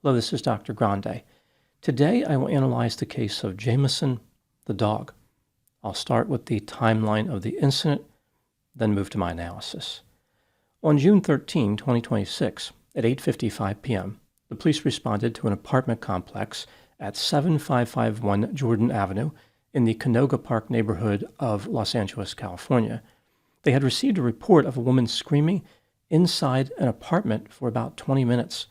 Hello, this is Dr. Grande. Today I will analyze the case of Jameson, the dog. I'll start with the timeline of the incident, then move to my analysis. On June 13, 2026, at 8:55 p.m., the police responded to an apartment complex at 7551 Jordan Avenue in the Canoga Park neighborhood of Los Angeles, California. They had received a report of a woman screaming inside an apartment for about 20 minutes.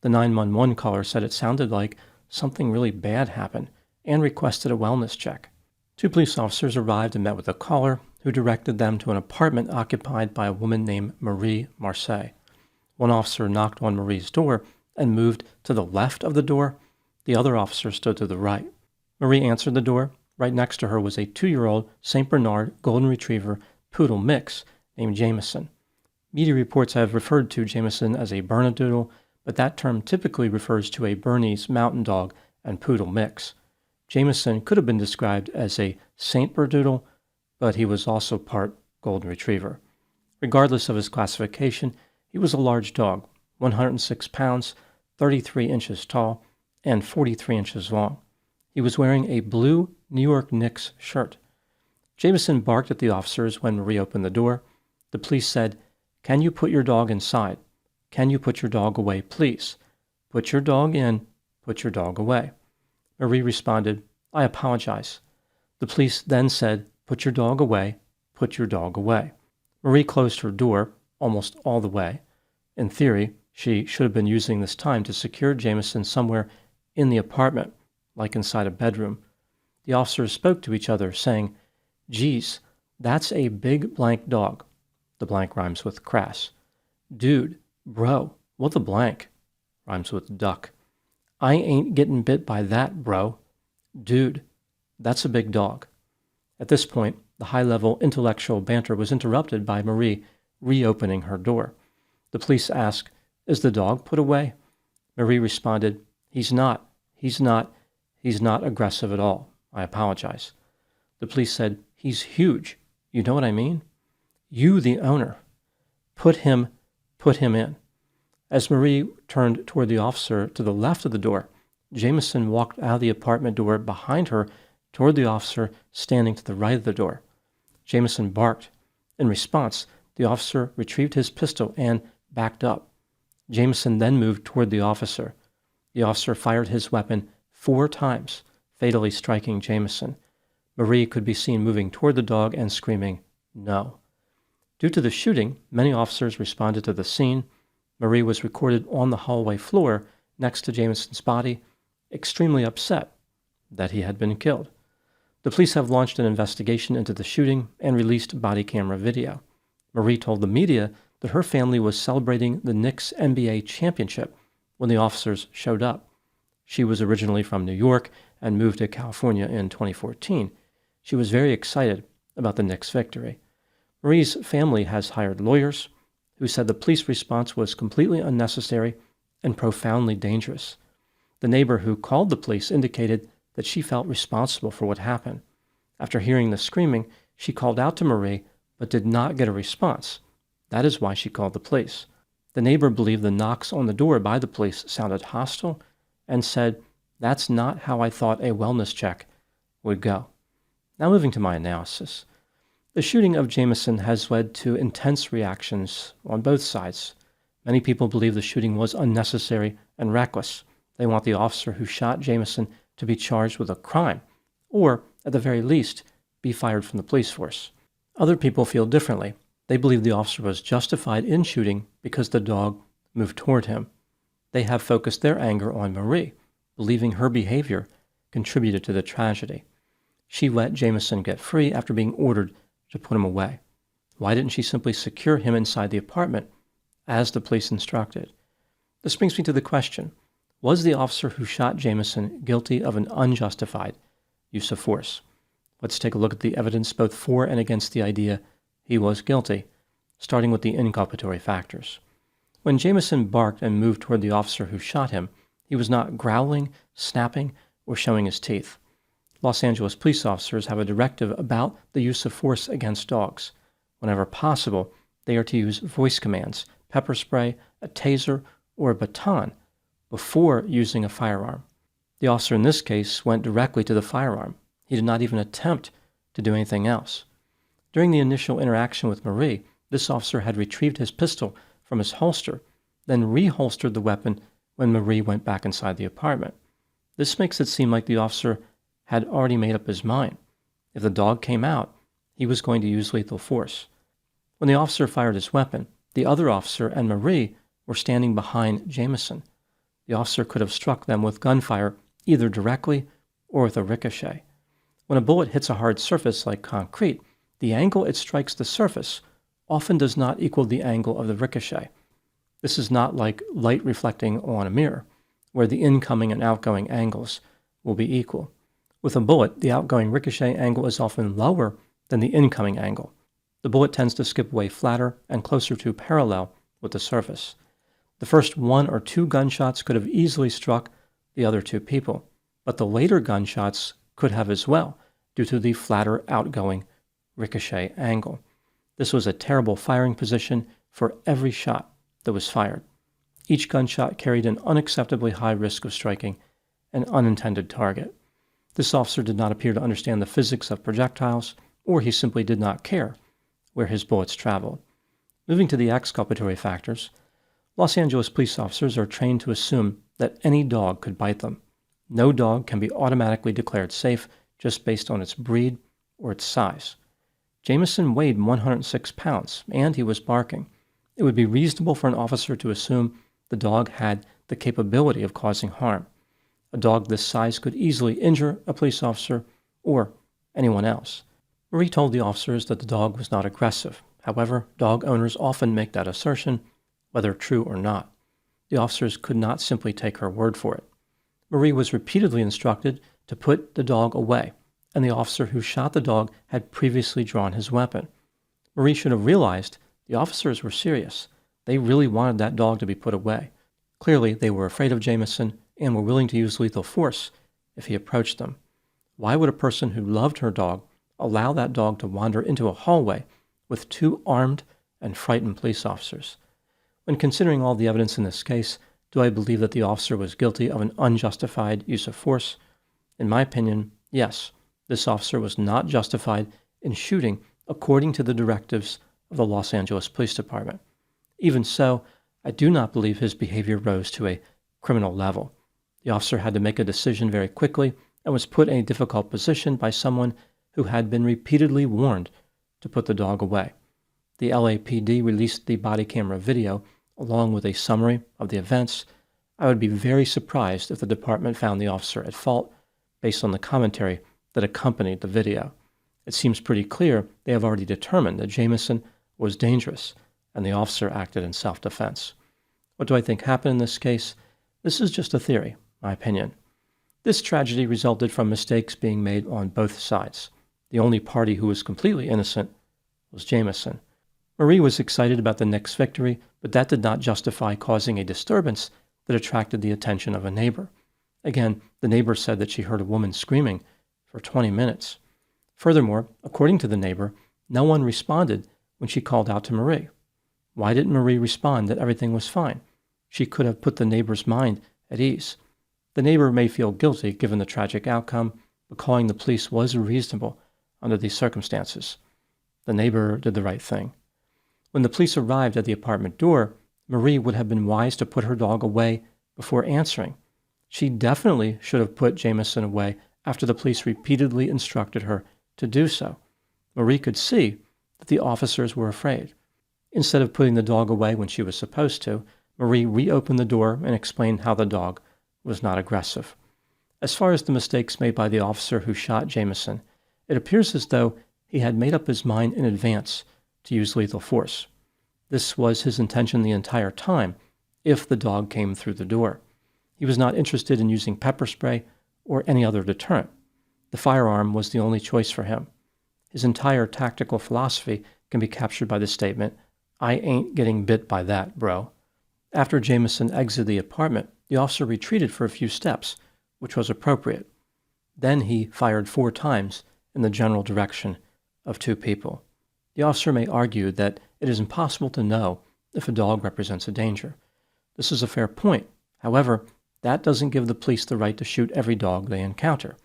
The 911 caller said it sounded like something really bad happened and requested a wellness check. Two police officers arrived and met with the caller, who directed them to an apartment occupied by a woman named Marie Marseille. One officer knocked on Marie's door and moved to the left of the door. The other officer stood to the right. Marie answered the door. Right next to her was a 2-year-old St. Bernard Golden Retriever Poodle mix named Jameson. Media reports have referred to Jameson as a Bernedoodle, but that term typically refers to a Bernese Mountain Dog and Poodle mix. Jameson could have been described as a Saint Bernedoodle, but he was also part Golden Retriever. Regardless of his classification, he was a large dog, 106 pounds, 33 inches tall, and 43 inches long. He was wearing a blue New York Knicks shirt. Jameson barked at the officers when Marie opened the door. The police said, "Can you put your dog inside? Can you put your dog away, please? Put your dog in, put your dog away." Marie responded, "I apologize." The police then said, "Put your dog away, put your dog away." Marie closed her door almost all the way. In theory, she should have been using this time to secure Jameson somewhere in the apartment, like inside a bedroom. The officers spoke to each other, saying, "Geez, that's a big blank dog." The blank rhymes with crass. "Dude, bro, what the blank?" Rhymes with duck. "I ain't getting bit by that, bro." "Dude, that's a big dog." At this point, the high-level intellectual banter was interrupted by Marie reopening her door. The police asked, "Is the dog put away?" Marie responded, He's not aggressive at all. I apologize." The police said, "He's huge. You know what I mean? You, the owner. Put him in." As Marie turned toward the officer to the left of the door, Jameson walked out of the apartment door behind her toward the officer standing to the right of the door. Jameson barked. In response, the officer retrieved his pistol and backed up. Jameson then moved toward the officer. The officer fired his weapon 4 times, fatally striking Jameson. Marie could be seen moving toward the dog and screaming, "No." Due to the shooting, many officers responded to the scene. Marie was recorded on the hallway floor next to Jameson's body, extremely upset that he had been killed. The police have launched an investigation into the shooting and released body camera video. Marie told the media that her family was celebrating the Knicks NBA championship when the officers showed up. She was originally from New York and moved to California in 2014. She was very excited about the Knicks' victory. Marie's family has hired lawyers who said the police response was completely unnecessary and profoundly dangerous. The neighbor who called the police indicated that she felt responsible for what happened. After hearing the screaming, she called out to Marie but did not get a response. That is why she called the police. The neighbor believed the knocks on the door by the police sounded hostile and said, "That's not how I thought a wellness check would go." Now moving to my analysis. The shooting of Jameson has led to intense reactions on both sides. Many people believe the shooting was unnecessary and reckless. They want the officer who shot Jameson to be charged with a crime, or, at the very least, be fired from the police force. Other people feel differently. They believe the officer was justified in shooting because the dog moved toward him. They have focused their anger on Marie, believing her behavior contributed to the tragedy. She let Jameson get free after being ordered to put him away. Why didn't she simply secure him inside the apartment, as the police instructed? This brings me to the question, was the officer who shot Jameson guilty of an unjustified use of force? Let's take a look at the evidence both for and against the idea he was guilty, starting with the inculpatory factors. When Jameson barked and moved toward the officer who shot him, he was not growling, snapping, or showing his teeth. Los Angeles police officers have a directive about the use of force against dogs. Whenever possible, they are to use voice commands, pepper spray, a taser, or a baton, before using a firearm. The officer in this case went directly to the firearm. He did not even attempt to do anything else. During the initial interaction with Marie, this officer had retrieved his pistol from his holster, then reholstered the weapon when Marie went back inside the apartment. This makes it seem like the officer had already made up his mind. If the dog came out, he was going to use lethal force. When the officer fired his weapon, the other officer and Marie were standing behind Jameson. The officer could have struck them with gunfire either directly or with a ricochet. When a bullet hits a hard surface like concrete, the angle it strikes the surface often does not equal the angle of the ricochet. This is not like light reflecting on a mirror, where the incoming and outgoing angles will be equal. With a bullet, the outgoing ricochet angle is often lower than the incoming angle. The bullet tends to skip away flatter and closer to parallel with the surface. The first 1 or 2 gunshots could have easily struck the other 2 people, but the later gunshots could have as well, due to the flatter outgoing ricochet angle. This was a terrible firing position for every shot that was fired. Each gunshot carried an unacceptably high risk of striking an unintended target. This officer did not appear to understand the physics of projectiles, or he simply did not care where his bullets traveled. Moving to the exculpatory factors, Los Angeles police officers are trained to assume that any dog could bite them. No dog can be automatically declared safe just based on its breed or its size. Jameson weighed 106 pounds, and he was barking. It would be reasonable for an officer to assume the dog had the capability of causing harm. A dog this size could easily injure a police officer or anyone else. Marie told the officers that the dog was not aggressive. However, dog owners often make that assertion, whether true or not. The officers could not simply take her word for it. Marie was repeatedly instructed to put the dog away, and the officer who shot the dog had previously drawn his weapon. Marie should have realized the officers were serious. They really wanted that dog to be put away. Clearly, they were afraid of Jameson and were willing to use lethal force if he approached them. Why would a person who loved her dog allow that dog to wander into a hallway with 2 armed and frightened police officers? When considering all the evidence in this case, do I believe that the officer was guilty of an unjustified use of force? In my opinion, yes. This officer was not justified in shooting according to the directives of the Los Angeles Police Department. Even so, I do not believe his behavior rose to a criminal level. The officer had to make a decision very quickly and was put in a difficult position by someone who had been repeatedly warned to put the dog away. The LAPD released the body camera video along with a summary of the events. I would be very surprised if the department found the officer at fault based on the commentary that accompanied the video. It seems pretty clear they have already determined that Jameson was dangerous and the officer acted in self-defense. What do I think happened in this case? This is just a theory, my opinion. This tragedy resulted from mistakes being made on both sides. The only party who was completely innocent was Jameson. Marie was excited about the Knicks' victory, but that did not justify causing a disturbance that attracted the attention of a neighbor. Again, the neighbor said that she heard a woman screaming for 20 minutes. Furthermore, according to the neighbor, no one responded when she called out to Marie. Why didn't Marie respond that everything was fine? She could have put the neighbor's mind at ease. The neighbor may feel guilty given the tragic outcome, but calling the police was reasonable under these circumstances. The neighbor did the right thing. When the police arrived at the apartment door, Marie would have been wise to put her dog away before answering. She definitely should have put Jameson away after the police repeatedly instructed her to do so. Marie could see that the officers were afraid. Instead of putting the dog away when she was supposed to, Marie reopened the door and explained how the dog was not aggressive. As far as the mistakes made by the officer who shot Jameson, it appears as though he had made up his mind in advance to use lethal force. This was his intention the entire time, if the dog came through the door. He was not interested in using pepper spray or any other deterrent. The firearm was the only choice for him. His entire tactical philosophy can be captured by the statement, "I ain't getting bit by that, bro." After Jameson exited the apartment, the officer retreated for a few steps, which was appropriate. Then he fired 4 times in the general direction of 2 people. The officer may argue that it is impossible to know if a dog represents a danger. This is a fair point. However, That doesn't give the police the right to shoot every dog they encounter.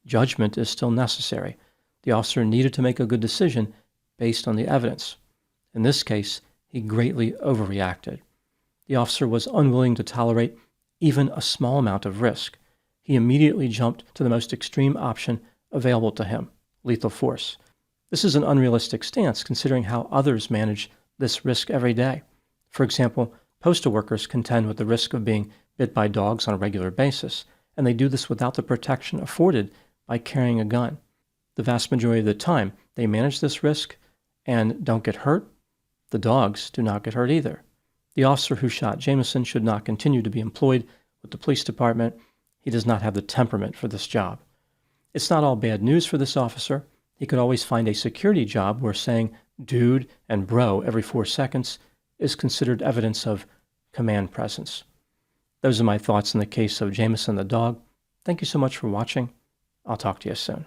Judgment is still necessary. The officer needed to make a good decision based on the evidence. In this case, he greatly overreacted. The officer was unwilling to tolerate even a small amount of risk. He immediately jumped to the most extreme option available to him, lethal force. This is an unrealistic stance considering how others manage this risk every day. For example, postal workers contend with the risk of being bit by dogs on a regular basis, and they do this without the protection afforded by carrying a gun. The vast majority of the time, they manage this risk and don't get hurt. The dogs do not get hurt either. The officer who shot Jameson should not continue to be employed with the police department. He does not have the temperament for this job. It's not all bad news for this officer. He could always find a security job where saying dude and bro every 4 seconds is considered evidence of command presence. Those are my thoughts in the case of Jameson the dog. Thank you so much for watching. I'll talk to you soon.